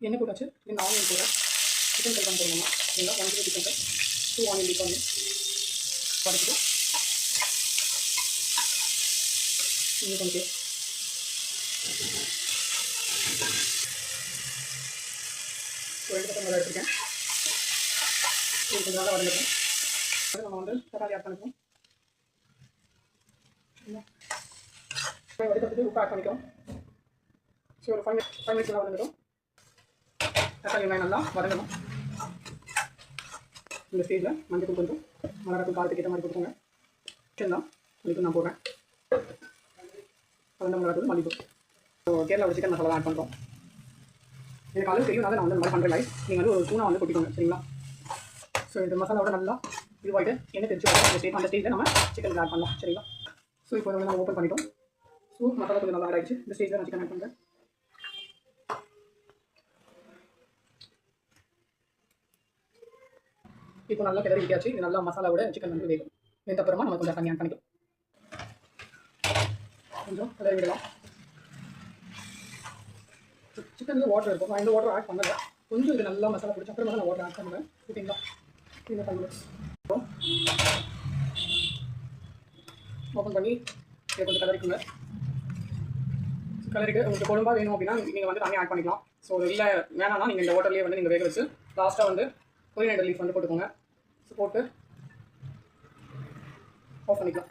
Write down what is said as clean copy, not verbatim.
எண்ணெய் போட்டாச்சு. இந்த ஆனியன் போடுறேன். சிக்கன் கல்பான் போடணுமா இல்லைங்களா? 1 kilo chicken 2 onion leek onion வதக்கிட்டு இங்கே கொஞ்சம் ஒரு 2 பக்கம் நல்லா எடுத்துருக்கேன். இது கொஞ்சம் நல்லா வதங்கட்டும். நம்ம வந்து தக்காளி ஆட் பண்ணிப்போம். வதக்கிறதுக்கு உப்பு ஆட் பண்ணிக்கிறோம். ஸோ ஒரு 5 மினிட்ஸ் நல்லா வதங்கட்டும். தக்காளி வெங்காயம் நல்லா வதங்கணும். இந்த ஸ்டேஜில் மஞ்சள் கொஞ்சம் மிளகாத்தூள் காரத்துக்கு ஏற்ற மாதிரி போட்டுக்கோங்க. சிக்கன் தான் மல்லித்தூள் நான் போடுறேன். கலந்த மிளகாத்தூள் மல்லித்தூள். ஸோ கேரளாவோட சிக்கன் மசாலா ஆட் பண்ணுறோம். எனக்கு அளவு தெரியும், நான் வந்து இந்த மாதிரி பண்ணுறேன் லைஃப். நீங்கள் வந்து ஒரு ஸ்பூனாக வந்து கொட்டிக்கோங்க, சரிங்களா? ஸோ இந்த மசாலாவோட நல்லா இதுவாகிட்டு எண்ணெய் தெரிச்சு வரும். அந்த ஸ்டேஜில் நம்ம சிக்கன் ஆட் பண்ணலாம், சரிங்களா? ஸோ இப்போ வந்து நம்ம ஓப்பன் பண்ணிட்டோம். ஸோ மசாலா கொஞ்சம் நல்லா ஆட் ஆகிடுச்சு. இந்த ஸ்டேஜில் நான் சிக்கன் ஆட் பண்ணுறேன். இப்போ நல்லா கிளறி விட்டாச்சு. இது நல்லா மசாலாவோட சிக்கன் வந்து வேகும். வெந்த அப்புறமா நம்ம கொஞ்சம் தண்ணி ஆட் பண்ணிக்கலாம். கொஞ்சம் கிளறி விடலாம். சிக்கனில் வாட்டர் இருக்கும். நான் இந்த வாட்டர் ஆட் பண்ணலை. கொஞ்சம் இது நல்லா மசாலா பிடிச்ச அப்புறமா நான் வாட்டர் ஆட் பண்ணுவேன். ஓகேங்களா? இந்த பண்ணுவேன். ஓப்பன் பண்ணி இதை கொஞ்சம் கிளறிக்குங்க. கிளறிக்கு உங்களுக்கு குழம்பா வேணும் அப்படின்னா நீங்கள் வந்து தண்ணி ஆட் பண்ணிக்கலாம். ஸோ இல்லை வேணாம்னா நீங்கள் இந்த வாட்டர்லேயே வந்து நீங்கள் வேக வச்சு லாஸ்ட்டாக வந்து கொரியாண்டர் லீஃப் வந்து போட்டுக்கோங்க. போட்டு ஆஃப் பண்ணிக்கலாம்.